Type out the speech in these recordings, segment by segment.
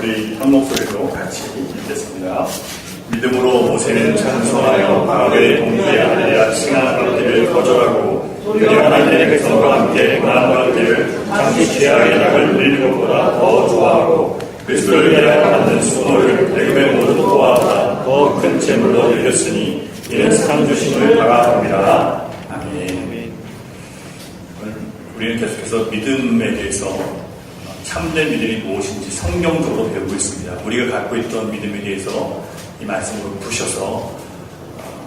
우리 한 목소리로 같이 읽겠습니다. 믿음으로 모세는 찬송하여 바로의 동지의 아들이라 칭한 받기를 거절하고 그의 하나님의 백성과 함께 나아가기를 자기 죄악의 낙을 누리는 것보다 더 좋아하고 그리스도를 위하여 받는 수고를 애굽의 모든 보아보다 더 큰 재물로 늘렸으니 이는 상 주심을 바라봅니다. 아멘. 우리는 계속해서 믿음에 대해서 참된 믿음이 무엇인지 성경적으로 배우고 있습니다. 우리가 갖고 있던 믿음에 대해서 이 말씀으로 부셔서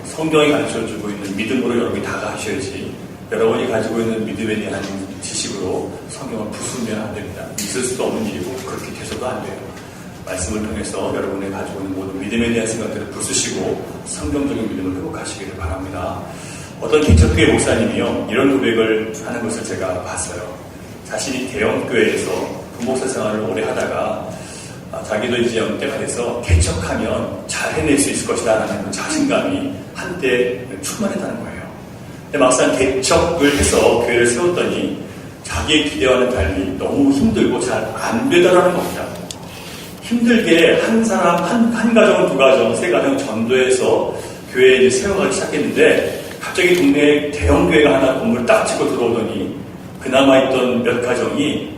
성경이 가르쳐주고 있는 믿음으로 여러분이 다가가셔야지 여러분이 가지고 있는 믿음에 대한 지식으로 성경을 부수면 안 됩니다. 있을 수도 없는 일이고 그렇게 돼서도 안 돼요. 말씀을 통해서 여러분이 가지고 있는 모든 믿음에 대한 생각들을 부수시고 성경적인 믿음을 회복하시기를 바랍니다. 어떤 개척교회 목사님이요 이런 고백을 하는 것을 제가 봤어요. 자신이 대형교회에서 부목사 생활을 오래 하다가 자기도 이제 연대가 돼서 개척하면 잘 해낼 수 있을 것이다 라는 자신감이 한때 충만했다는 거예요. 근데 막상 개척을 해서 교회를 세웠더니 자기의 기대와는 달리 너무 힘들고 잘 안 되더라는 겁니다. 힘들게 한 사람, 한 가정, 두 가정, 세 가정 전도해서 교회에 세워가기 시작했는데 갑자기 동네에 대형교회가 하나 건물을 딱 짓고 들어오더니 그나마 있던 몇 가정이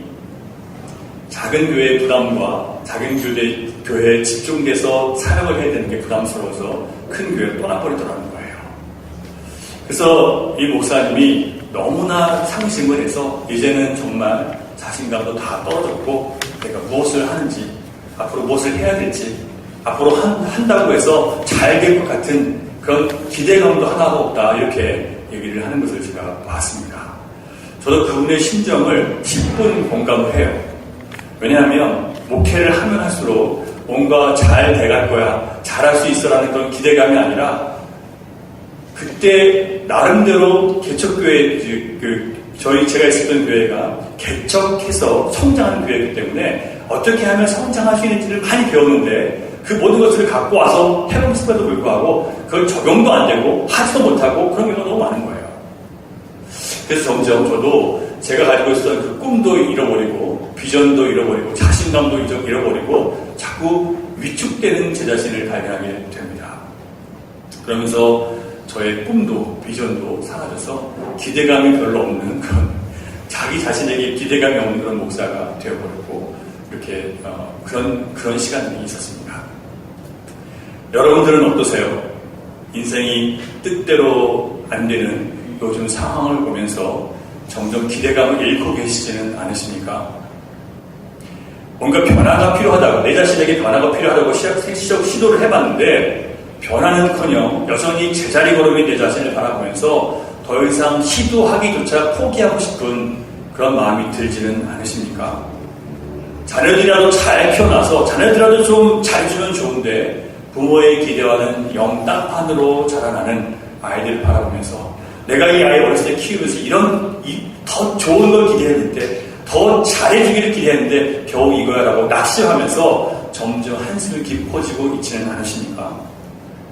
작은 교회의 부담과 작은 교회에 집중돼서 사역을 해야 되는 게 부담스러워서 큰 교회를 떠나버리더라는 거예요. 그래서 이 목사님이 너무나 상심을 해서 이제는 정말 자신감도 다 떨어졌고 내가 무엇을 하는지 앞으로 무엇을 해야 될지 앞으로 한다고 해서 잘 될 것 같은 그런 기대감도 하나도 없다 이렇게 얘기를 하는 것을 제가 봤습니다. 저도 그분의 심정을 10분 공감을 해요. 왜냐하면 목회를 하면 할수록 뭔가 잘 돼갈 거야, 잘할 수 있어라는 그런 기대감이 아니라 그때 나름대로 개척교회 제가 있었던 교회가 개척해서 성장하는 교회이기 때문에 어떻게 하면 성장할 수 있는지를 많이 배웠는데 그 모든 것을 갖고 와서 해봤음에도 불구하고 그걸 적용도 안 되고 하지도 못하고 그런 경우가 너무 많은 거예요. 그래서 점점 저도 제가 가지고 있었던 그 꿈도 잃어버리고 비전도 잃어버리고 자신감도 잃어버리고 자꾸 위축되는 제 자신을 발견하게 됩니다. 그러면서 저의 꿈도 비전도 사라져서 기대감이 별로 없는 그런 자기 자신에게 기대감이 없는 그런 목사가 되어버렸고 이렇게 그런 시간이 있었습니다. 여러분들은 어떠세요? 인생이 뜻대로 안 되는 요즘 상황을 보면서 점점 기대감을 잃고 계시지는 않으십니까? 뭔가 변화가 필요하다고 내 자신에게 변화가 필요하다고 시도를 해봤는데 변화는커녕 여전히 제자리 걸음인 내 자신을 바라보면서 더 이상 시도하기조차 포기하고 싶은 그런 마음이 들지는 않으십니까? 자녀들이라도 잘 키워놔서 자녀들이라도 좀 잘해주면 좋은데 부모의 기대와는 영 땅판으로 자라나는 아이들을 바라보면서 내가 이 아이 어렸을 때 키우면서 더 좋은 걸 기대했는데 더 잘해주기를 기대했는데 겨우 이거야라고 낙심하면서 점점 한숨이 깊어지고 있지는 않으십니까?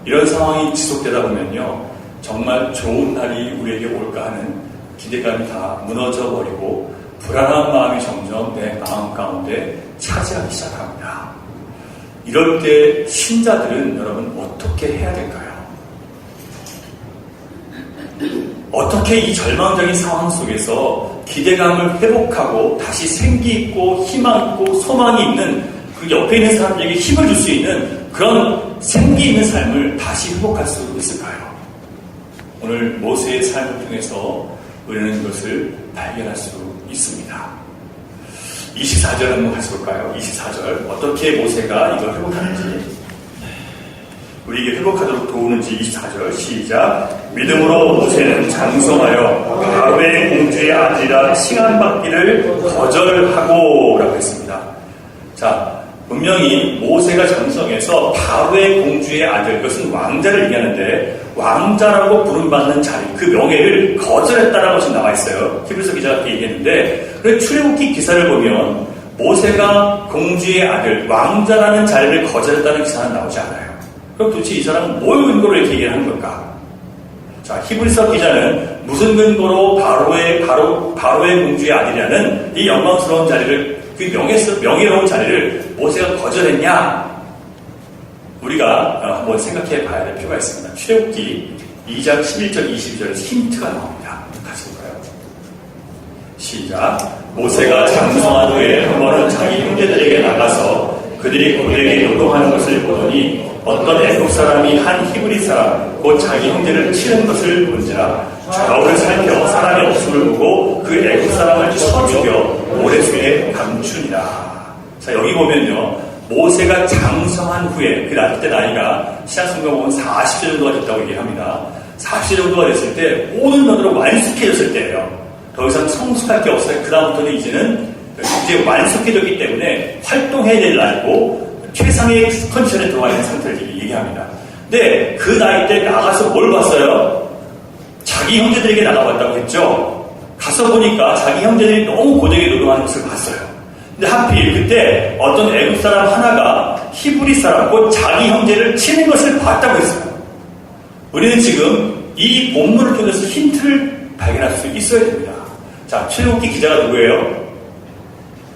이런 상황이 지속되다 보면요 정말 좋은 날이 우리에게 올까 하는 기대감이 다 무너져 버리고 불안한 마음이 점점 내 마음 가운데 차지하기 시작합니다. 이럴 때 신자들은 여러분 어떻게 해야 될까요? 어떻게 이 절망적인 상황 속에서 기대감을 회복하고 다시 생기 있고 희망 있고 소망이 있는 그 옆에 있는 사람들에게 힘을 줄 수 있는 그런 생기 있는 삶을 다시 회복할 수 있을까요? 오늘 모세의 삶을 통해서 우리는 이것을 발견할 수 있습니다. 24절 한번 같이 볼까요? 24절 어떻게 모세가 이걸 회복하는지 우리에게 회복하도록 도우는지 24절 시작. 믿음으로 모세는 장성하여 바로의 공주의 아들이라 칭함받기를 거절하고 라고 했습니다. 자, 분명히 모세가 장성해서 바로의 공주의 아들, 이것은 왕자를 얘기하는데 왕자라고 부름받는 자리, 그 명예를 거절했다라고 지금 나와 있어요. 히브리서 기자가 그렇게 얘기했는데 출애굽기 기사를 보면 모세가 공주의 아들, 왕자라는 자리를 거절했다는 기사는 나오지 않아요. 그럼 도대체 이 사람은 뭘 근거로 이렇게 얘기하는 걸까? 자, 히브리서 기자는 무슨 근거로 바로의 공주의 아들이라는 이 영광스러운 자리를, 그 명예로운 자리를 모세가 거절했냐? 우리가 한번 생각해 봐야 될 필요가 있습니다. 출애굽기 2장 11절 22절에서 힌트가 나옵니다. 다시 볼까요? 시작. 모세가 장성한 후에 한 번은 자기 형제들에게 나가서 그들이 고되게 노동하는 것을 보더니 어떤 애국 사람이 한 히브리 사람 곧 자기 형제를 치는 것을 본지라 좌우를 살펴 사람의 없음을 보고 그 애국 사람을 쳐 죽여 모래수에 감추니라. 자, 여기 보면요, 모세가 장성한 후에, 그때 나이가 신약성경 보면 40세 정도가 됐다고 얘기합니다. 40세 정도가 됐을 때 모든 면으로 완숙해졌을 때예요. 더 이상 성숙할 게 없어요. 그 다음부터는 이제는 이제 완숙해졌기 때문에 활동해야 될 나이고 최상의 컨디션에 들어와 있는 상태를 얘기합니다. 근데 그 나이 때 나가서 뭘 봤어요? 자기 형제들에게 나가봤다고 했죠. 가서 보니까 자기 형제들이 너무 고되게 노동하는 것을 봤어요. 근데 하필 그때 어떤 애국 사람 하나가 히브리 사람 곧 자기 형제를 치는 것을 봤다고 했어요. 우리는 지금 이 본문을 통해서 힌트를 발견할 수 있어야 됩니다. 자, 출애굽기 기자가 누구예요?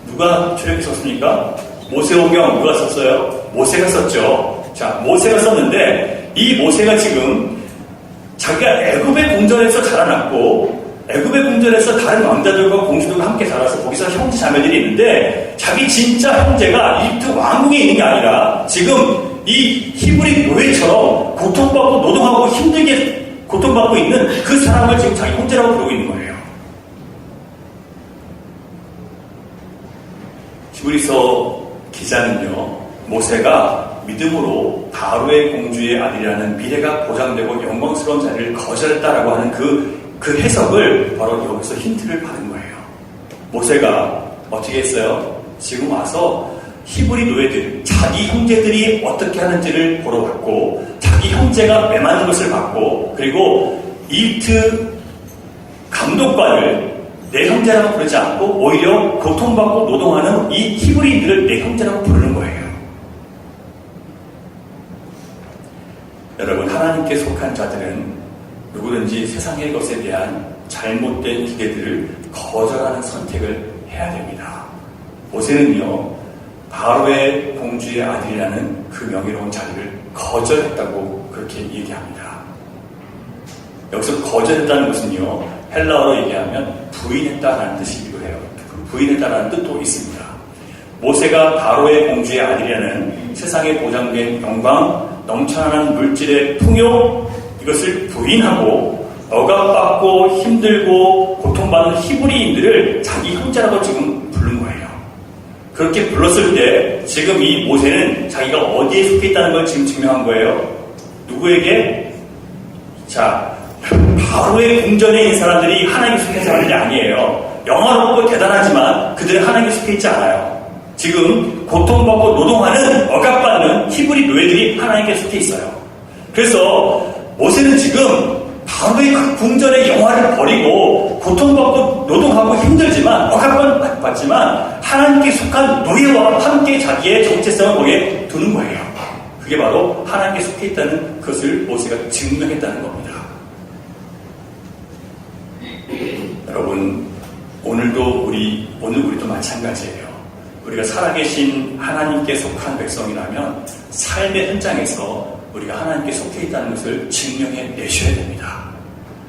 누가 출애굽기 썼습니까? 모세오경 누가 썼어요? 모세가 썼죠. 자, 모세가 썼는데 이 모세가 지금 자기가 애굽의 궁전에서 자라났고 애굽의 궁전에서 다른 왕자들과 공주들과 함께 자라서 거기서 형제 자매들이 있는데 자기 진짜 형제가 이집트 왕궁에 있는 게 아니라 지금 이 히브리 노예처럼 고통받고 노동하고 힘들게 고통받고 있는 그 사람을 지금 자기 형제라고 부르고 있는 거예요. 히브리서 기자는요, 모세가 믿음으로 바로의 공주의 아들이라는 미래가 보장되고 영광스러운 자리를 거절했다라고 하는 그 해석을 바로 여기서 힌트를 받은 거예요. 모세가 어떻게 했어요? 지금 와서 히브리 노예들, 자기 형제들이 어떻게 하는지를 보러 갔고, 자기 형제가 매맞는 것을 봤고, 그리고 이집트 감독관을 내 형제라고 부르지 않고 오히려 고통받고 노동하는 이 히브리인들을 내 형제라고 부르는 거예요. 여러분, 하나님께 속한 자들은 누구든지 세상의 것에 대한 잘못된 기대들을 거절하는 선택을 해야 됩니다. 모세는요, 바로의 공주의 아들이라는 그 명예로운 자리를 거절했다고 그렇게 얘기합니다. 여기서 거절했다는 것은요, 헬라어로 얘기하면 부인했다라는 뜻이기도 해요. 부인했다라는 뜻도 있습니다. 모세가 바로의 공주의 아들이라는 세상에 보장된 영광, 넘쳐나는 물질의 풍요, 이것을 부인하고 억압받고 힘들고 고통받는 히브리인들을 자기 형제라고 지금 부른 거예요. 그렇게 불렀을 때 지금 이 모세는 자기가 어디에 속해 있다는 걸 지금 증명한 거예요. 누구에게? 자, 바로의 궁전에 있는 사람들이 하나님께 속해 있는 게 아니에요. 영화롭고 대단하지만 그들은 하나님께 속해 있지 않아요. 지금 고통받고 노동하는 억압받는 히브리 노예들이 하나님께 속해 있어요. 그래서 모세는 지금 바로의 그 궁전의 영화를 버리고 고통받고 노동하고 힘들지만 억압받지만 하나님께 속한 노예와 함께 자기의 정체성을 거기에 두는 거예요. 그게 바로 하나님께 속해 있다는 것을 모세가 증명했다는 겁니다. 여러분, 오늘도 우리도 마찬가지예요. 우리가 살아계신 하나님께 속한 백성이라면 삶의 현장에서 우리가 하나님께 속해 있다는 것을 증명해 내셔야 됩니다.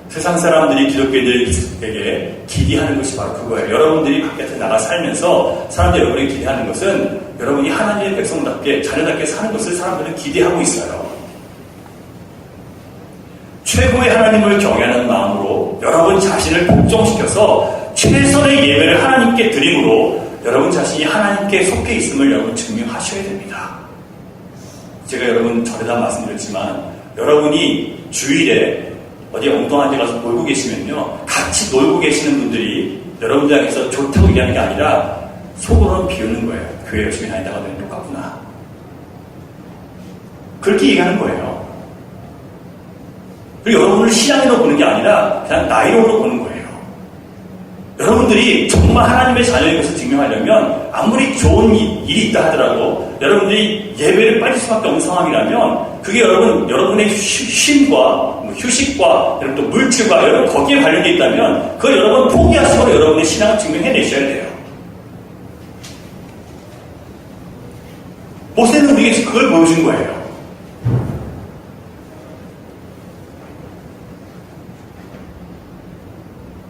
세상 사람들이 기독교인들에게 기대하는 것이 바로 그거예요. 여러분들이 밖에 나가 살면서 사람들이 여러분에게 기대하는 것은 여러분이 하나님의 백성답게 자녀답게 사는 것을 사람들은 기대하고 있어요. 최고의 하나님을 경외하는 마음으로 여러분 자신을 복종시켜서 최선의 예배를 하나님께 드림으로 여러분 자신이 하나님께 속해 있음을 여러분 증명하셔야 됩니다. 제가 여러분 전에다 말씀드렸지만 여러분이 주일에 어디 엉뚱한 데 가서 놀고 계시면요, 같이 놀고 계시는 분들이 여러분들에게서 좋다고 얘기하는 게 아니라 속으로는 비우는 거예요. 교회 열심히 다니다가 는 똑같구나. 그렇게 얘기하는 거예요. 그리고 여러분을 신앙으로 보는 게 아니라 그냥 나이로 보는 거예요. 여러분들이 정말 하나님의 자녀인 것을 증명하려면 아무리 좋은 일이 있다 하더라도 여러분들이 예배를 빠질 수밖에 없는 상황이라면 그게 여러분의 쉼과 휴식과 또 물질과 여러분 거기에 관련되어 있다면 그걸 여러분 포기하시고 여러분의 신앙을 증명해내셔야 돼요. 모세는 우리에게 그걸 보여준 거예요.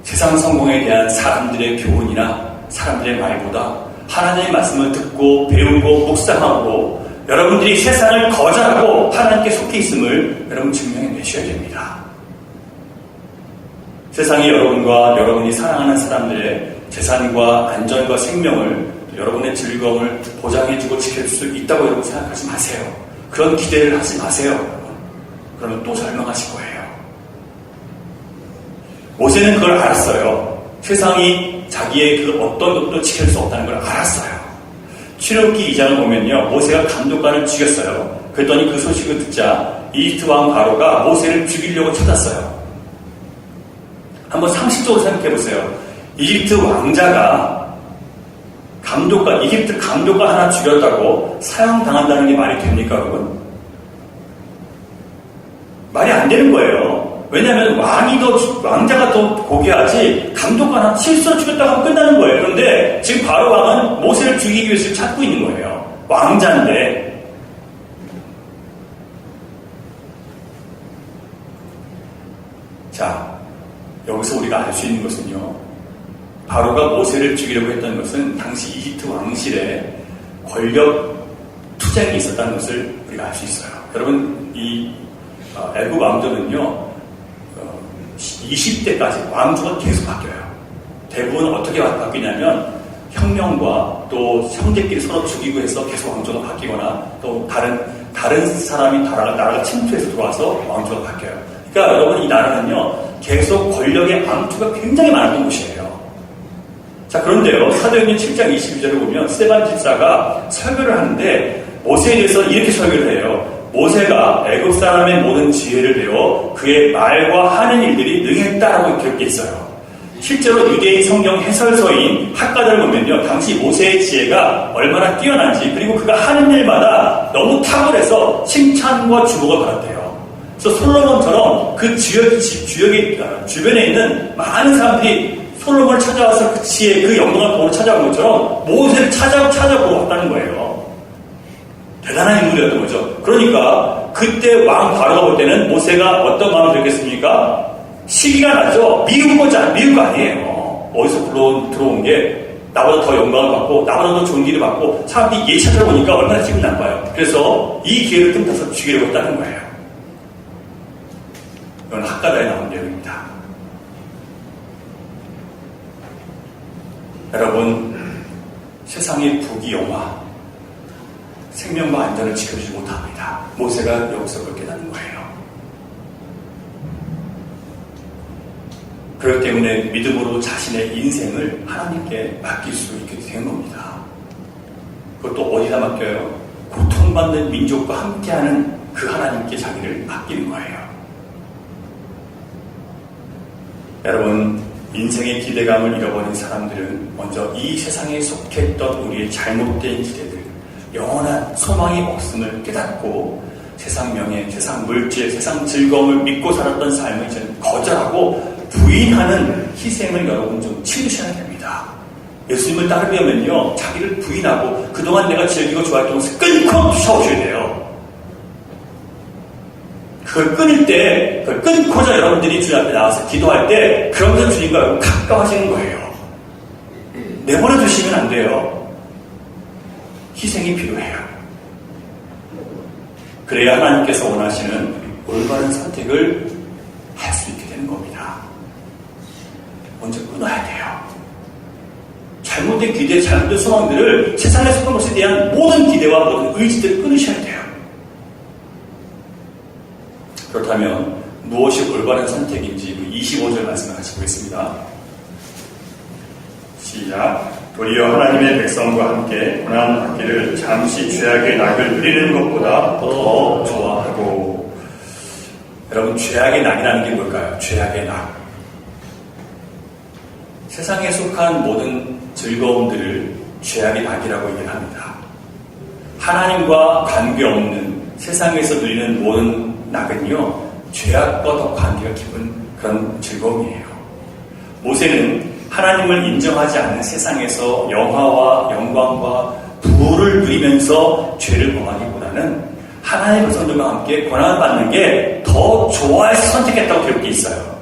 세상 성공에 대한 사람들의 교훈이나 사람들의 말보다 하나님의 말씀을 듣고 배우고 묵상하고 여러분들이 세상을 거절하고 하나님께 속해 있음을 여러분 증명해 내셔야 됩니다. 세상이 여러분과 여러분이 사랑하는 사람들의 재산과 안전과 생명을 여러분의 즐거움을 보장해주고 지킬 수 있다고 여러분 생각하지 마세요. 그런 기대를 하지 마세요. 여러분. 그러면 또 절망하실 거예요. 모세는 그걸 알았어요. 세상이 자기의 그 어떤 것도 지킬 수 없다는 걸 알았어요. 출애굽기 2장을 보면요, 모세가 감독관을 죽였어요. 그랬더니 그 소식을 듣자 이집트 왕 바로가 모세를 죽이려고 찾았어요. 한번 상식적으로 생각해 보세요. 이집트 왕자가 이집트 감독관 하나 죽였다고 사형당한다는 게 말이 됩니까, 여러분? 말이 안 되는 거예요. 왜냐하면 왕자가 더 고귀하지 감독관 하나 실수로 죽였다고 하면 끝나는 거예요. 그런데 지금 바로 왕은 모세를 죽이기 위해서 찾고 있는 거예요. 왕자인데. 자, 여기서 우리가 알 수 있는 것은요, 바로가 모세를 죽이려고 했던 것은 당시 이집트 왕실에 권력 투쟁이 있었다는 것을 우리가 알 수 있어요. 여러분, 이 애국 왕조는요, 20대까지 왕조가 계속 바뀌어요. 대부분 어떻게 바뀌냐면 혁명과 또 형제끼리 서로 죽이고 해서 계속 왕조가 바뀌거나 또 다른 사람이 나라가 침투해서 들어와서 왕조가 바뀌어요. 그러니까 여러분, 이 나라는요 계속 권력의 암투가 굉장히 많았던 곳이에요. 자, 그런데요, 사도행전 7장 22절을 보면 스데반 집사가 설교를 하는데 모세에 대해서 이렇게 설교를 해요. 모세가 애굽 사람의 모든 지혜를 배워 그의 말과 하는 일들이 능했다라고 기록되어 있어요. 실제로 유대인 성경 해설서인 학가들을 보면요, 당시 모세의 지혜가 얼마나 뛰어난지, 그리고 그가 하는 일마다 너무 탁월해서 칭찬과 주목을 받았대요. 그래서 솔로몬처럼 그 주변에 있는 많은 사람들이 솔로몬을 찾아와서 그 지혜, 그 영광을 보러 찾아온 것처럼 모세를 찾아보러 왔다는 거예요. 대단한 인물이었던 거죠. 그러니까 그때 왕 바로가 볼 때는 모세가 어떤 마음을 들겠습니까? 시기가 나죠. 미운 거 아니에요. 어디서 들어온 게 나보다 더 영광을 받고 나보다 더 좋은 길을 받고 사람들이 얘 찾아보니까 얼마나 기분이 나빠요. 그래서 이 기회를 틈타서 죽이려고 했다는 거예요. 이건 학가다에 나온 내용입니다. 여러분, 세상의 부귀영화, 생명과 안전을 지켜주지 못합니다. 모세가 여기서 그걸 깨닫는 거예요. 그렇기 때문에 믿음으로 자신의 인생을 하나님께 맡길 수 있게 된 겁니다. 그것도 어디다 맡겨요? 고통받는 민족과 함께하는 그 하나님께 자기를 맡기는 거예요. 여러분, 인생의 기대감을 잃어버린 사람들은 먼저 이 세상에 속했던 우리의 잘못된 기대들, 영원한 소망이 없음을 깨닫고 세상 명예, 세상 물질, 세상 즐거움을 믿고 살았던 삶을 이제는 거절하고 부인하는 희생을 여러분 좀 치르셔야 됩니다. 예수님을 따르려면요, 자기를 부인하고 그동안 내가 즐기고 좋아했던 것을 끊고 쫓아오셔야 돼요. 그걸 끊고자 여러분들이 주님 앞에 나와서 기도할 때, 그러면서 주님과 가까워지는 거예요. 내버려 두시면 안 돼요. 희생이 필요해요. 그래야 하나님께서 원하시는 올바른 선택을 할 수 있게 되는 겁니다. 먼저 끊어야 돼요. 잘못된 기대, 잘못된 소망들을, 세상에 속한 것에 대한 모든 기대와 모든 의지들을 끊으셔야 돼요. 그렇다면 무엇이 올바른 선택인지 25절 말씀을 같이 보겠습니다. 시작. 도리어 하나님의 백성과 함께 고난받기를 잠시 죄악의 낙을 누리는 것보다 더 좋아하고. 여러분, 죄악의 낙이라는 게 뭘까요? 죄악의 낙. 세상에 속한 모든 즐거움들을 죄악의 낙이라고 얘기를 합니다. 하나님과 관계없는 세상에서 누리는 모든 낙은요, 죄악과 더 관계가 깊은 그런 즐거움이에요. 모세는 하나님을 인정하지 않는 세상에서 영화와 영광과 부와 부를 누리면서 죄를 범하기보다는 하나님의 백성들과 함께 고난을 받는 게 더 좋아해서 선택했다고 기록되어 있어요.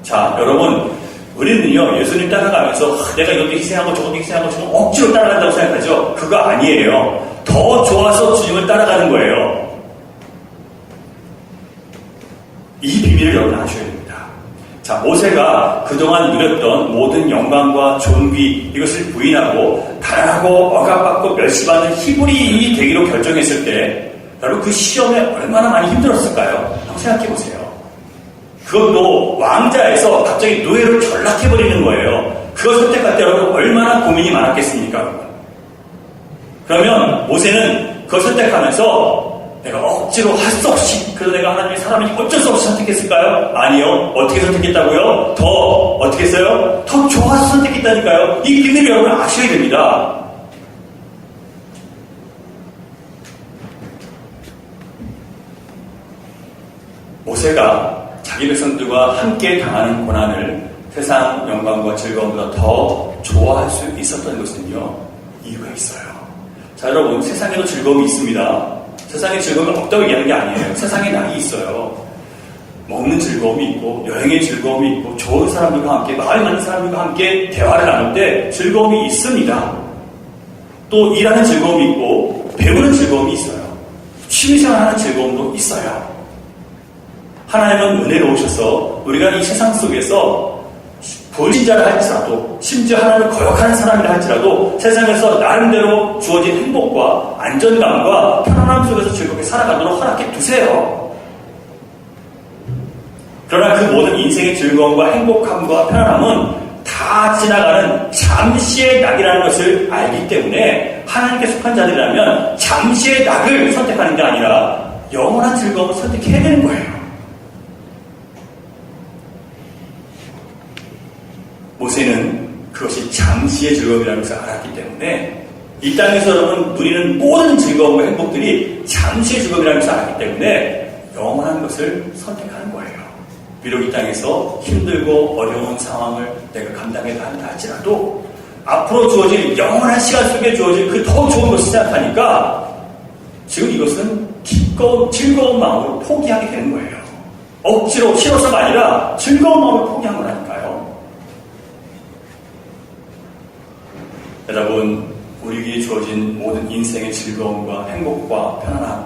자, 여러분, 우리는요, 예수님 따라가면서 내가 이것도 희생하고 저것도 희생하고 지금 억지로 따라간다고 생각하죠? 그거 아니에요. 더 좋아서 주님을 따라가는 거예요. 이 비밀을 여러분 아셔야 됩니다. 자, 모세가 그동안 누렸던 모든 영광과 존귀 이것을 부인하고 가난하고 억압받고 멸시받는 히브리인이 되기로 결정했을 때 여러분 그 시험에 얼마나 많이 힘들었을까요? 한번 생각해 보세요. 그것도 왕자에서 갑자기 노예로 전락해버리는 거예요. 그걸 선택할 때 여러분 얼마나 고민이 많았겠습니까? 여러분? 그러면 모세는 그걸 선택하면서 내가 억지로 할 수 없이 그래서 내가 하나님의 사람이 어쩔 수 없이 선택했을까요? 아니요. 어떻게 선택했다고요? 더 어떻게 했어요? 더 좋아서 선택했다니까요. 이 비밀을 여러분 아셔야 됩니다. 모세가 자기 백성들과 함께 당하는 고난을 세상 영광과 즐거움보다 더 좋아할 수 있었던 것은요, 이유가 있어요. 자, 여러분, 세상에도 즐거움이 있습니다. 세상에 즐거움이 없다고 얘기하는 게 아니에요. 세상에 낙이 있어요. 먹는 즐거움이 있고, 여행의 즐거움이 있고, 좋은 사람들과 함께, 마음에 맞는 사람들과 함께 대화를 나눌 때 즐거움이 있습니다. 또 일하는 즐거움이 있고, 배우는 즐거움이 있어요. 취미생활하는 즐거움도 있어요. 하나님은 은혜로우셔서 우리가 이 세상 속에서 불신자를 할지라도 심지어 하나님을 거역하는 사람이라 할지라도 세상에서 나름대로 주어진 행복과 안정감과 편안함 속에서 즐겁게 살아가도록 허락해 두세요. 그러나 그 모든 인생의 즐거움과 행복함과 편안함은 다 지나가는 잠시의 낙이라는 것을 알기 때문에 하나님께 속한 자들이라면 잠시의 낙을 선택하는 게 아니라 영원한 즐거움을 선택해야 되는 거예요. 모세는 그것이 잠시의 즐거움이라는 것을 알았기 때문에 이 땅에서 여러분 누리는 모든 즐거움과 행복들이 잠시의 즐거움이라는 것을 알았기 때문에 영원한 것을 선택하는 거예요. 비록 이 땅에서 힘들고 어려운 상황을 내가 감당해야 한다 할지라도 앞으로 주어질 영원한 시간 속에 주어질 그 더 좋은 것을 생각하니까 지금 이것은 기꺼운 즐거운 마음으로 포기하게 되는 거예요. 억지로 싫어서가 아니라 즐거운 마음으로 포기한 거라니까요. 여러분, 우리에게 주어진 모든 인생의 즐거움과 행복과 편안함,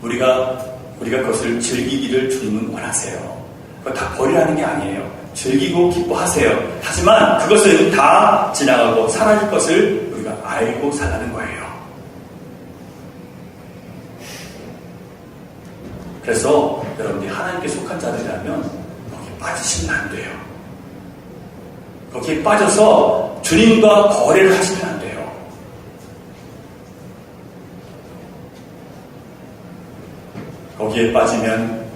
우리가 그것을 즐기기를 주님은 원하세요. 그거 다 버리라는 게 아니에요. 즐기고 기뻐하세요. 하지만 그것은 다 지나가고 사라질 것을 우리가 알고 살라는 거예요. 그래서 여러분들이 하나님께 속한 자들이라면 거기에 빠지시면 안 돼요. 거기에 빠져서 주님과 거래를 하시면 안 돼요. 거기에 빠지면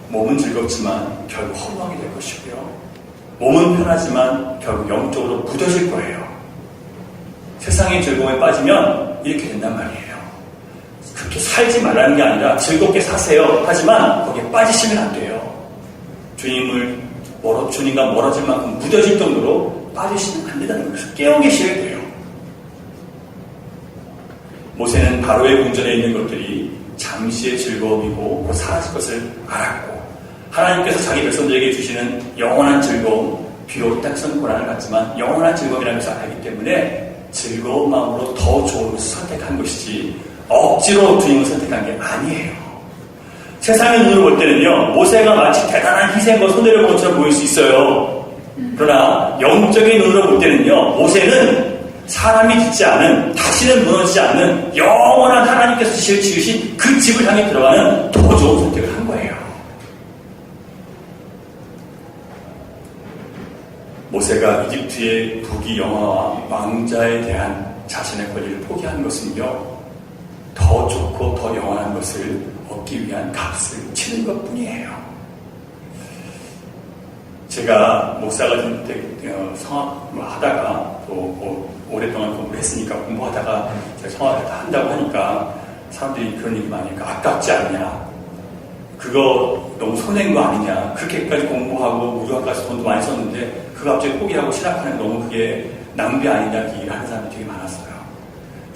몸은 즐겁지만 결국 허무하게 될 것이고요. 몸은 편하지만 결국 영적으로 무뎌질 거예요. 세상의 즐거움에 빠지면 이렇게 된단 말이에요. 그렇게 살지 말라는 게 아니라 즐겁게 사세요. 하지만 거기에 빠지시면 안 돼요. 주님과 멀어질 만큼 무뎌질 정도로 빠지시면 안 된다는 것을 깨우고 계셔야 돼요. 모세는 바로의 궁전에 있는 것들이 잠시의 즐거움이고 곧 사라질 것을 알았고 하나님께서 자기 백성들에게 주시는 영원한 즐거움, 비록 땅선 고난을 갖지만 영원한 즐거움이라는 것을 알기 때문에 즐거운 마음으로 더 좋은 것을 선택한 것이지 억지로 주님을 선택한 게 아니에요. 세상의 눈으로 볼 때는요, 모세가 마치 대단한 희생과 손해를 본 것처럼 보일 수 있어요. 그러나 영적인 눈으로 볼 때는요, 모세는 사람이 짓지 않은, 다시는 무너지지 않는 영원한 하나님께서 지으신 그 집을 향해 들어가는 더 좋은 선택을 한 거예요. 모세가 이집트의 부귀 영화와 왕자에 대한 자신의 권리를 포기한 것은요, 더 좋고 더 영원한 것을 얻기 위한 값을 치는 것 뿐이에요. 제가 목사가 될 때 성악을 하다가 또 오랫동안 공부를 했으니까 공부하다가 제가 성악을 한다고 하니까 사람들이 그런 얘기 많이 하니까 아깝지 않냐, 그거 너무 손해인 거 아니냐, 그렇게까지 공부하고 무료학 가서 돈도 많이 썼는데 그거 갑자기 포기하고 신학하는 너무 그게 낭비 아니냐, 그 얘기를 하는 사람이 되게 많았어요.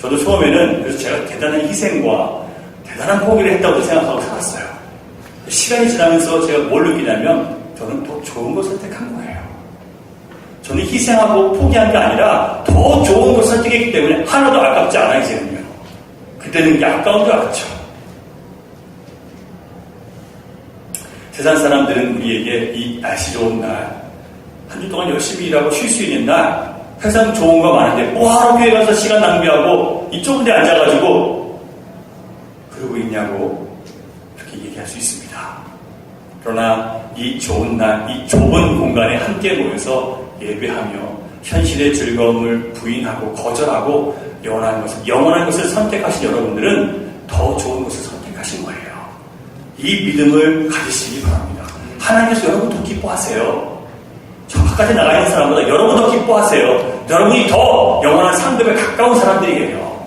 저도 처음에는 그래서 제가 대단한 희생과 대단한 포기를 했다고 생각하고 살았어요. 시간이 지나면서 제가 뭘 느끼냐면 저는 더 좋은 걸 선택한 거예요. 저는 희생하고 포기한 게 아니라 더 좋은 걸 선택했기 때문에 하나도 아깝지 않아요, 이제는요. 그때는 이게 아까운 줄 알았죠. 세상 사람들은 우리에게 이 날씨 좋은 날, 한 주 동안 열심히 일하고 쉴 수 있는 날, 세상 좋은 거 많은데 뭐하러 교회 가서 시간 낭비하고 이 좁은 데 앉아가지고 그러고 있냐고 그렇게 얘기할 수 있습니다. 그러나 이 좋은 날, 이 좁은 공간에 함께 모여서 예배하며 현실의 즐거움을 부인하고 거절하고 영원한 것을 선택하신 여러분들은 더 좋은 것을 선택하신 거예요. 이 믿음을 가지시기 바랍니다. 하나님께서 여러분 더 기뻐하세요. 저 바깥에 나가 있는 사람보다 여러분 더 기뻐하세요. 여러분이 더 영원한 상급에 가까운 사람들이에요.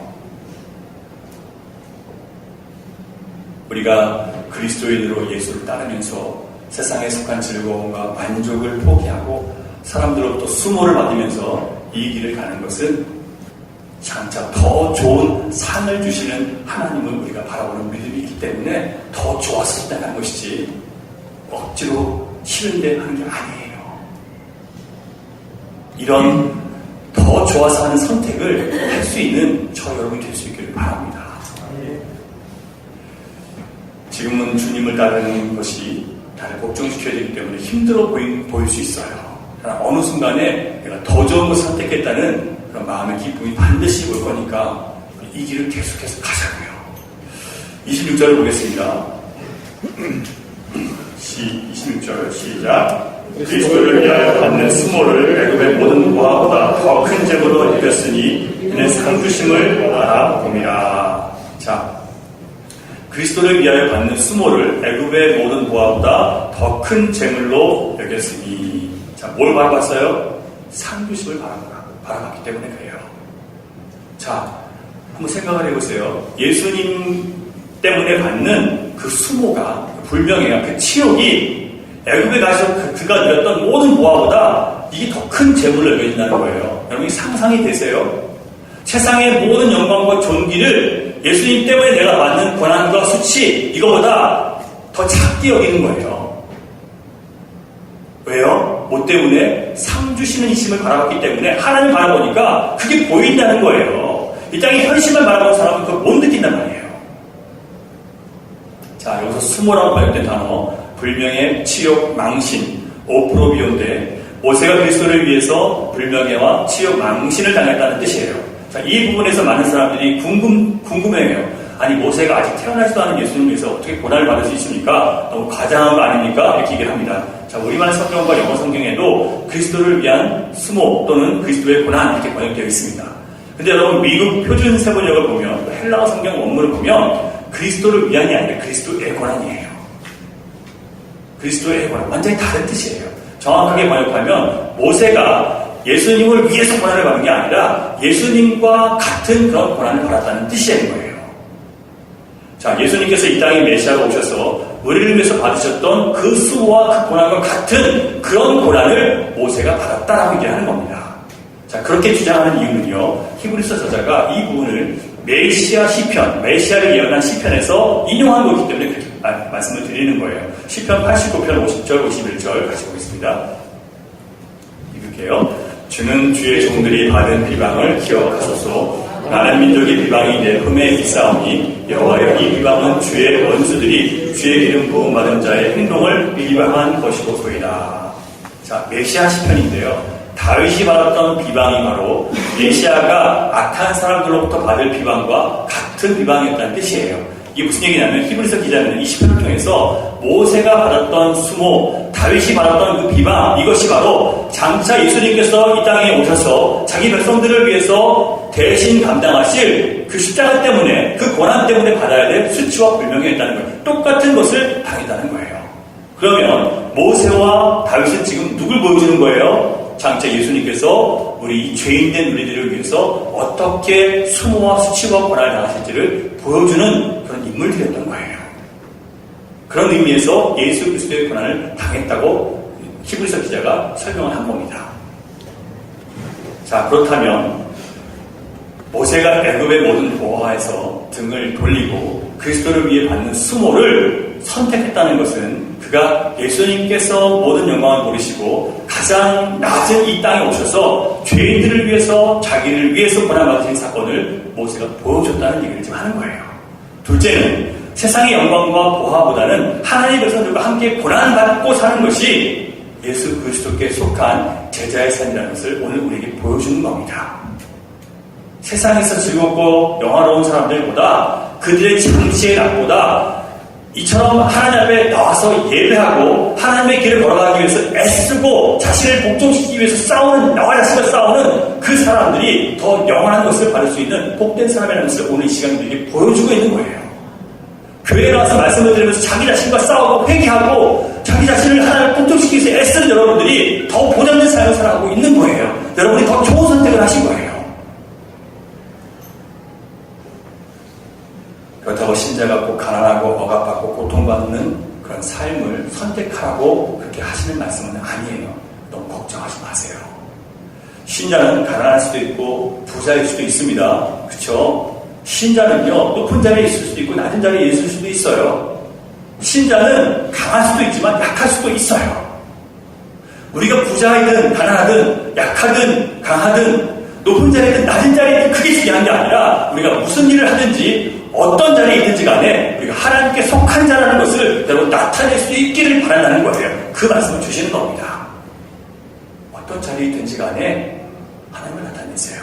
우리가 그리스도인으로 예수를 따르면서 세상에 속한 즐거움과 만족을 포기하고 사람들로부터 수모를 받으면서 이 길을 가는 것은 장차 더 좋은 상을 주시는 하나님을 우리가 바라보는 믿음이 있기 때문에 더 좋아서 선택하는 것이지 억지로 싫은데 하는 게 아니에요. 이런 더 좋아서 하는 선택을 할 수 있는 저 여러분이 될 수 있기를 바랍니다. 지금은 주님을 따르는 것이 나를 복종시켜야 되기 때문에 힘들어 보일 수 있어요. 그러나 어느 순간에 내가 더 좋은 것을 선택했다는 그런 마음의 기쁨이 반드시 올 거니까 이 길을 계속해서 가자고요. 26절을 보겠습니다. 26절 시작. 그리스도를 위하여 받는 수모를 애굽의 모든 보화보다 더 큰 재물로 여겼으니 이는 상 주심을 알아봄이라. 자, 그리스도를 위하여 받는 수모를 애굽의 모든 보화보다 더 큰 재물로 여겼으니, 자, 뭘 바라봤어요? 상 주심을 바라봤기 때문에 그래요. 자, 한번 생각을 해보세요. 예수님 때문에 받는 그 수모가, 불명예가, 그 치욕이 애굽에 가서 그가 누렸던 모든 보화보다 이게 더 큰 재물로 여겨진다는 거예요. 여러분이 상상이 되세요? 세상의 모든 영광과 존귀를 예수님 때문에 내가 받는 권한과 수치, 이거보다 더 작게 여기는 거예요. 왜요? 뭐 때문에? 상 주시는 이심을 바라봤기 때문에 하나님 바라보니까 그게 보인다는 거예요. 이 땅의 현실만 바라보는 사람은 그걸 못 느낀단 말이에요. 자, 여기서 수모라고 번역된 단어, 불명예, 치욕, 망신, 오프로비온데, 모세가 그리스도를 위해서 불명예와 치욕, 망신을 당했다는 뜻이에요. 자, 이 부분에서 많은 사람들이 궁금해해요. 아니, 모세가 아직 태어나지도 않은 예수님을 위해서 어떻게 고난을 받을 수 있습니까? 너무 과장한 거 아닙니까? 이렇게 얘기를 합니다. 자, 우리말 성경과 영어 성경에도 그리스도를 위한 수모 또는 그리스도의 고난 이렇게 번역되어 있습니다. 근데 여러분, 미국 표준 세번역을 보면, 헬라어 성경 원문을 보면 그리스도를 위한이 아니라 그리스도의 고난이에요. 그리스도의 고난, 완전히 다른 뜻이에요. 정확하게 번역하면 모세가 예수님을 위해서 고난을 받는 게 아니라 예수님과 같은 그런 고난을 받았다는 뜻이라는 거예요. 자, 예수님께서 이 땅에 메시아로 오셔서 우리를 위해서 받으셨던 그 수모와 그 고난과 같은 그런 고난을 모세가 받았다라고 얘기하는 겁니다. 자, 그렇게 주장하는 이유는요, 히브리서 저자가 이 부분을 메시아 시편, 메시아를 예언한 시편에서 인용한 거기 때문에 그렇게 말씀을 드리는 거예요. 시편 89편 50절, 51절 같이 보겠습니다. 읽을게요. 주는 주의 종들이 받은 비방을 기억하소서. 나는 민족의 비방이 내 품에 있사오니 여호와여, 이 비방은 주의 원수들이 주의 이름 부음받은 자의 행동을 비방한 것이고소이다. 자, 메시아 시편인데요. 다윗이 받았던 비방이 바로 메시아가 악한 사람들로부터 받을 비방과 같은 비방이었다는 뜻이에요. 이게 무슨 얘기냐면 히브리서 기자는 이 시편을 통해서 모세가 받았던 수모, 다윗이 받았던 그 비방, 이것이 바로 장차 예수님께서 이 땅에 오셔서 자기 백성들을 위해서 대신 감당하실 그 십자가 때문에, 그 고난 때문에 받아야 될 수치와 불명예였다는 거예요. 똑같은 것을 당했다는 거예요. 그러면 모세와 다윗은 지금 누굴 보여주는 거예요? 장차 예수님께서 우리 죄인된 우리들을 위해서 어떻게 수모와 수치와 고난을 당하실지를 보여주는 그런 인물들이었던 거예요. 그런 의미에서 예수 그리스도의 고난을 당했다고 히브리서 기자가 설명을 한 겁니다. 자, 그렇다면 모세가 애굽의 모든 보화에서 등을 돌리고 그리스도를 위해 받는 수모를 선택했다는 것은 그가 예수님께서 모든 영광을 누리시고 가장 낮은 이 땅에 오셔서 죄인들을 위해서 자기를 위해서 고난받으신 사건을 모세가 보여줬다는 얘기를 지금 하는 거예요. 둘째는 세상의 영광과 보화보다는 하나님의 백성들과 함께 고난받고 사는 것이 예수 그리스도께 속한 제자의 삶이라는 것을 오늘 우리에게 보여주는 겁니다. 세상에서 즐겁고 영화로운 사람들보다 그들의 잠시의 낙보다 이처럼 하나님 앞에 나와서 예배하고 하나님의 길을 걸어가기 위해서 애쓰고 자신을 복종시키기 위해서 싸우는, 나와 자신과 싸우는 그 사람들이 더 영원한 것을 받을 수 있는 복된 사람이라는 것을 오늘 이 시간에 우리에게 보여주고 있는 거예요. 교회에 나와서 말씀을 드리면서 자기 자신과 싸우고 회개하고 자기 자신을 하나님 복종시키기 위해서 애쓰는 여러분들이 더 보장된 삶을 살아가고 있는 거예요. 여러분이 더 좋은 선택을 하신 거예요. 그렇다고 신자가 꼭 가난하고 억압받고 고통받는 그런 삶을 선택하라고 그렇게 하시는 말씀은 아니에요. 너무 걱정하지 마세요. 신자는 가난할 수도 있고 부자일 수도 있습니다. 그렇죠? 신자는요, 높은 자리에 있을 수도 있고 낮은 자리에 있을 수도 있어요. 신자는 강할 수도 있지만 약할 수도 있어요. 우리가 부자이든 가난하든 약하든 강하든 높은 자리든 낮은 자리든 그게 중요한 게 아니라 우리가 무슨 일을 하든지 어떤 자리에 있든지 간에 우리가 하나님께 속한 자라는 것을 여러분 나타낼 수 있기를 바란다는 거예요. 그 말씀을 주시는 겁니다. 어떤 자리에 있든지 간에 하나님을 나타내세요.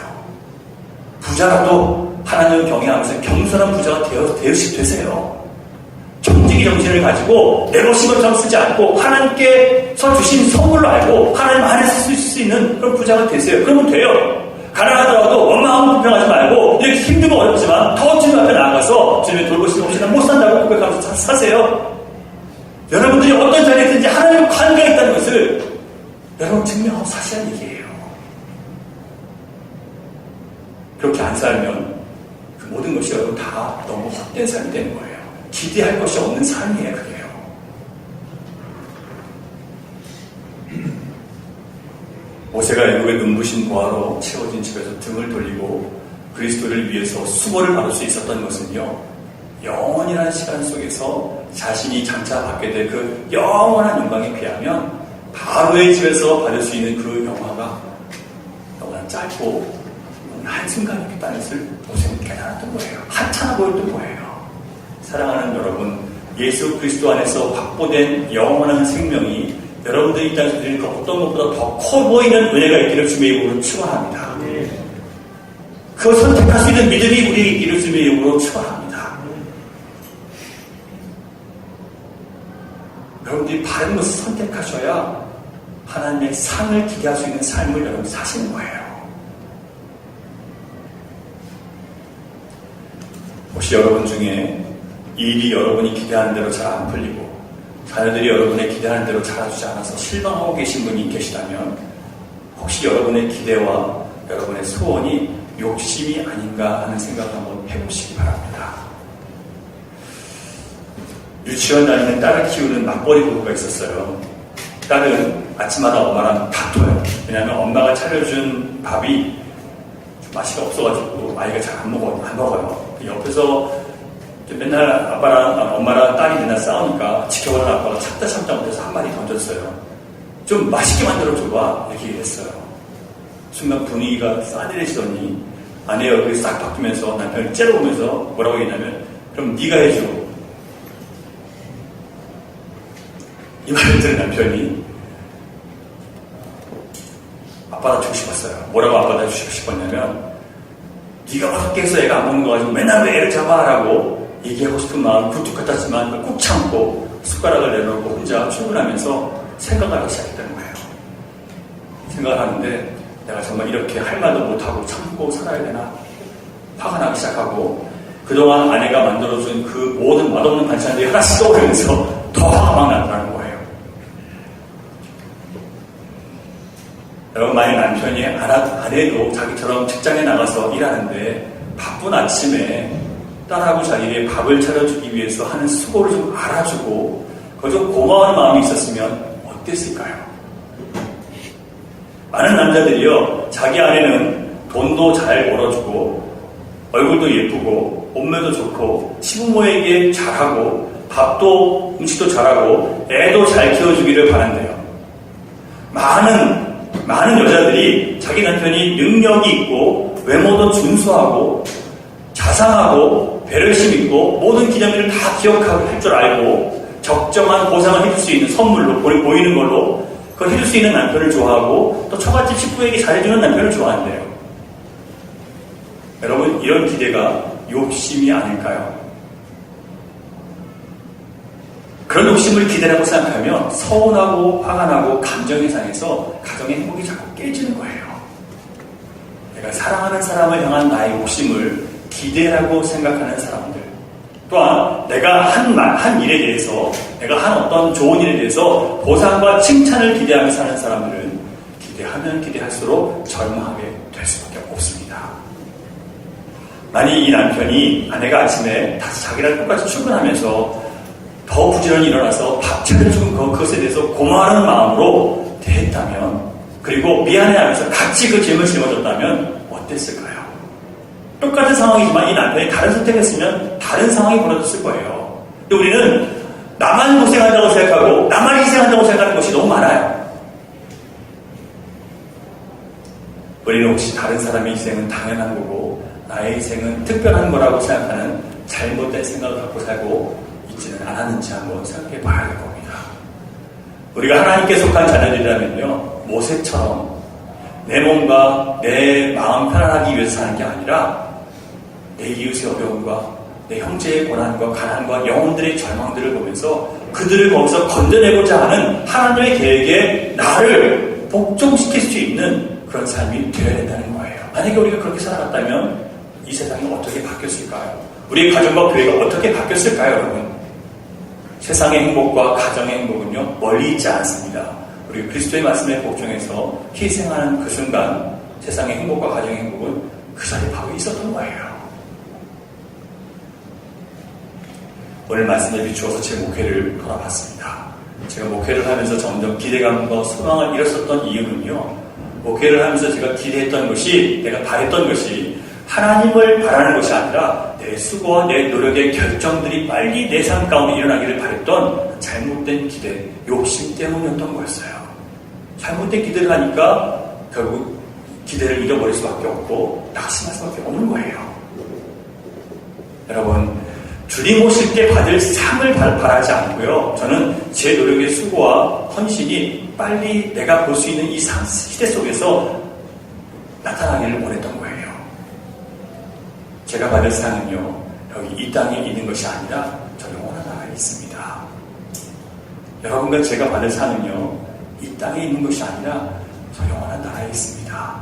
부자라도 하나님을 경외하면서 겸손한 부자가 되세요. 청지기 정신을 가지고 내 것인 것처럼 쓰지 않고 하나님께서 주신 선물로 알고 하나님 안에 쓸 수 있는 그런 부자가 되세요. 그러면 돼요. 가난하더라도 원망하고 불평하지 말고 이렇게 힘들고 어렵지만 더 주님 앞에 나아가서 주님의 돌보심 없이 난 못 산다고 고백하면서 사세요. 여러분들이 어떤 자리에 있든지 하나님과 관계가 있다는 것을 여러분 증명하고 사시라는 얘기예요. 그렇게 안 살면 그 모든 것이 여러분 다 너무 헛된 삶이 되는 거예요. 기대할 것이 없는 삶이에요. 그게요. 모세가 애굽의 눈부신 보화로 채워진 집에서 등을 돌리고 그리스도를 위해서 수모를 받을 수 있었던 것은요, 영원이라는 시간 속에서 자신이 장차 받게 될 그 영원한 영광에 비하면 바로의 집에서 받을 수 있는 그 영화가 너무나 짧고 한순간이었다는 것을 모세는 깨달았던 거예요. 하찮아 보였던 거예요. 사랑하는 여러분, 예수 그리스도 안에서 확보된 영원한 생명이 여러분들이 이 땅에서 드리는 그 어떤 것보다 더 커 보이는 은혜가 있기를 주님의 이름으로 축원합니다. 그걸 선택할 수 있는 믿음이 우리에게 있기를 주님의 이름으로 축원합니다. 여러분들이 바른 것을 선택하셔야 하나님의 상을 기대할 수 있는 삶을 여러분이 사시는 거예요. 혹시 여러분 중에 일이 여러분이 기대하는 대로 잘 안 풀리고 자녀들이 여러분의 기대하는 대로 자라주지 않아서 실망하고 계신 분이 계시다면 혹시 여러분의 기대와 여러분의 소원이 욕심이 아닌가 하는 생각을 한번 해보시기 바랍니다. 유치원 다니는 딸을 키우는 맞벌이 부부가 있었어요. 딸은 아침마다 엄마랑 다퉈요. 왜냐하면 엄마가 차려준 밥이 맛이 없어가지고 아이가 잘 안 먹어요. 옆에서 맨날 아빠랑 엄마랑 딸이 맨날 싸우니까 지켜보는 아빠가 참다 못해서 한마디 던졌어요. 좀 맛있게 만들어줘봐 이렇게 했어요. 순간 분위기가 싸늘해지더니 아내 얼굴이 싹 바뀌면서 남편을 째려보면서 뭐라고 했냐면 그럼 네가 해줘. 이 말을 들은 남편이 아빠다 주고 싶었어요. 뭐라고 아빠다 주고 싶었냐면 네가 밖에 해서 애가 안 먹는 거 가지고 맨날 왜 애를 잡아라고 얘기하고 싶은 마음 굴뚝 같았지만 꾹 참고 숟가락을 내놓고 혼자 출근하면서 생각을 하기 시작했다는 거예요. 생각을 하는데 내가 정말 이렇게 할 말도 못하고 참고 살아야 되나 화가 나기 시작하고 그동안 아내가 만들어준 그 모든 맛없는 반찬들이 하나씩 떠오르면서 더 화가 막 나더라는 거예요. 여러분, 만약 남편이 아내도 자기처럼 직장에 나가서 일하는데 바쁜 아침에 딸하고 자기에게 밥을 차려주기 위해서 하는 수고를 좀 알아주고 그거 좀 고마워하는 마음이 있었으면 어땠을까요? 많은 남자들이요, 자기 아내는 돈도 잘 벌어주고 얼굴도 예쁘고 몸매도 좋고 시부모에게 잘하고 밥도 음식도 잘하고 애도 잘 키워주기를 바란대요. 많은 여자들이 자기 남편이 능력이 있고 외모도 준수하고 자상하고 배려심 있고 모든 기념일을 다 기억하고 할 줄 알고 적정한 보상을 해줄 수 있는 선물로 보이는 걸로 그걸 해줄 수 있는 남편을 좋아하고 또 처갓집 식구에게 잘해주는 남편을 좋아한대요. 여러분, 이런 기대가 욕심이 아닐까요? 그런 욕심을 기대라고 생각하면 서운하고 화가 나고 감정이 상해서 가정의 행복이 자꾸 깨지는 거예요. 내가 사랑하는 사람을 향한 나의 욕심을 기대라고 생각하는 사람들, 또한 내가 한 일에 대해서, 내가 한 어떤 좋은 일에 대해서 보상과 칭찬을 기대하며 사는 사람들은 기대하면 기대할수록 절망하게 될 수밖에 없습니다. 만약 이 남편이 아내가 아침에 다시 자기랑 똑같이 출근하면서 더 부지런히 일어나서 밥 차려준 그것에 대해서 고마워하는 마음으로 대했다면, 그리고 미안해하면서 같이 그 짐을 짊어졌다면 어땠을까요? 똑같은 상황이지만 이 남편이 다른 선택을 했으면 다른 상황이 벌어졌을 거예요. 근데 우리는 나만 고생한다고 생각하고 나만 희생한다고 생각하는 것이 너무 많아요. 우리는 혹시 다른 사람의 희생은 당연한 거고 나의 희생은 특별한 거라고 생각하는 잘못된 생각을 갖고 살고 있지는 않았는지 한번 생각해 봐야 될 겁니다. 우리가 하나님께 속한 자녀들이라면요, 모세처럼 내 몸과 내 마음 편안하기 위해서 사는 게 아니라 내 이웃의 어려움과 내 형제의 고난과 가난과 영혼들의 절망들을 보면서 그들을 거기서 건져내고자 하는 하나님의 계획에 나를 복종시킬 수 있는 그런 삶이 되어야 된다는 거예요. 만약에 우리가 그렇게 살아갔다면 이 세상이 어떻게 바뀌었을까요? 우리의 가정과 교회가 어떻게 바뀌었을까요, 여러분? 세상의 행복과 가정의 행복은요, 멀리 있지 않습니다. 우리 그리스도의 말씀에 복종해서 희생하는 그 순간 세상의 행복과 가정의 행복은 그 자리에 바로 있었던 거예요. 오늘 말씀에 비추어서 제 목회를 돌아봤습니다. 제가 목회를 하면서 점점 기대감과 소망을 잃었었던 이유는요, 목회를 하면서 제가 기대했던 것이, 내가 바랬던 것이 하나님을 바라는 것이 아니라 내 수고와 내 노력의 결정들이 빨리 내 삶 가운데 일어나기를 바랬던 잘못된 기대, 욕심 때문이었던 거였어요. 잘못된 기대를 하니까 결국 기대를 잃어버릴 수밖에 없고 낙심할 수밖에 없는 거예요. 여러분, 주님 오실 때 받을 상을 바라지 않고요, 저는 제 노력의 수고와 헌신이 빨리 내가 볼 수 있는 이 시대 속에서 나타나기를 원했던 거예요. 제가 받을 상은요, 여기 이 땅에 있는 것이 아니라 저 영원한 나라에 있습니다. 여러분과 제가 받을 상은요, 이 땅에 있는 것이 아니라 저 영원한 나라에 있습니다.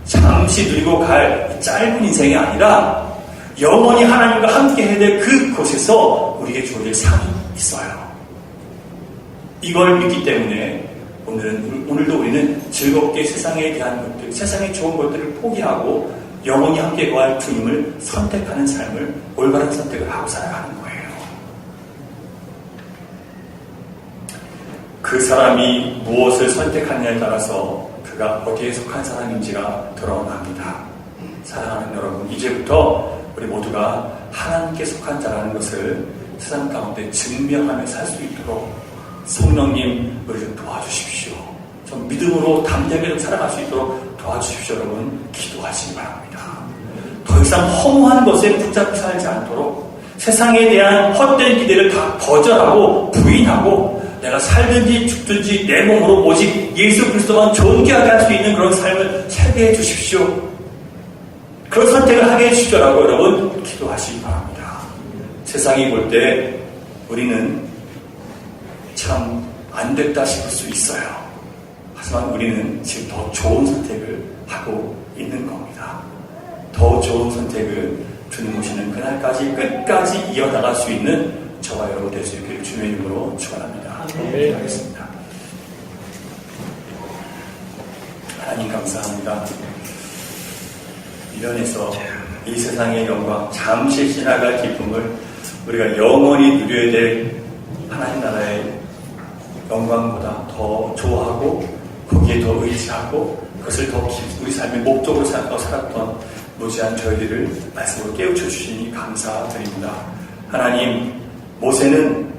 잠시 누리고 갈 짧은 인생이 아니라 영원히 하나님과 함께 해야 될 그곳에서 우리에게 주어질 상이 있어요. 이걸 믿기 때문에 오늘도 우리는 즐겁게 세상에 대한 것들, 세상의 좋은 것들을 포기하고 영원히 함께 거할 주님을 선택하는 삶을 올바른 선택을 하고 살아가는 거예요. 그 사람이 무엇을 선택하느냐에 따라서 그가 어디에 속한 사람인지가 드러납니다. 사랑하는 여러분, 이제부터 우리 모두가 하나님께 속한 자라는 것을 세상 가운데 증명하며 살 수 있도록 성령님, 우리 좀 도와주십시오. 좀 믿음으로 담대하게 좀 살아갈 수 있도록 도와주십시오. 여러분, 기도하시기 바랍니다. 더 이상 허무한 것에 붙잡혀 살지 않도록 세상에 대한 헛된 기대를 다 거절하고 부인하고 내가 살든지 죽든지 내 몸으로 오직 예수 그리스도만 존귀하게 할 수 있는 그런 삶을 살게 해 주십시오. 그런 선택을 하게 해 주시라고 여러분 기도하시기 바랍니다. 세상이 볼 때 우리는 참 안 됐다 싶을 수 있어요. 하지만 우리는 지금 더 좋은 선택을 하고 있는 겁니다. 더 좋은 선택을 주님 오시는 그날까지 끝까지 이어나갈 수 있는 저와 여러분 될 수 있기를 주님의 이름으로 축원합니다. 기도하겠습니다. 하나님 감사합니다. 미련에서 이 세상의 영광, 잠시 지나갈 기쁨을 우리가 영원히 누려야 될 하나님 나라의 영광보다 더 좋아하고 거기에 더 의지하고 그것을 더 우리 삶의 목적으로 생각하고 살았던 무지한 저희들을 말씀으로 깨우쳐 주시니 감사드립니다. 하나님, 모세는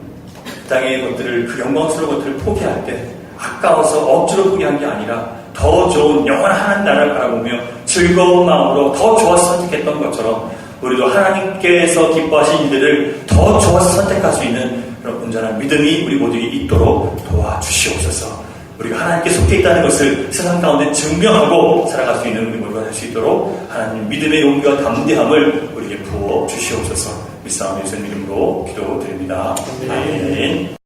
땅의 것들을, 그 영광스러운 것들을 포기할 때 아까워서 억지로 포기한 게 아니라 더 좋은 영원한 나라를 바라보며 즐거운 마음으로 더 좋아서 선택했던 것처럼 우리도 하나님께서 기뻐하신 일들을 더 좋아서 선택할 수 있는 그런 온전한 믿음이 우리 모두에게 있도록 도와주시옵소서. 우리가 하나님께 속해 있다는 것을 세상 가운데 증명하고 살아갈 수 있는 우리 모두가 될 수 있도록 하나님 믿음의 용기와 담대함을 우리에게 부어 주시옵소서. 믿사오며 예수님 이름으로 기도드립니다. 아멘.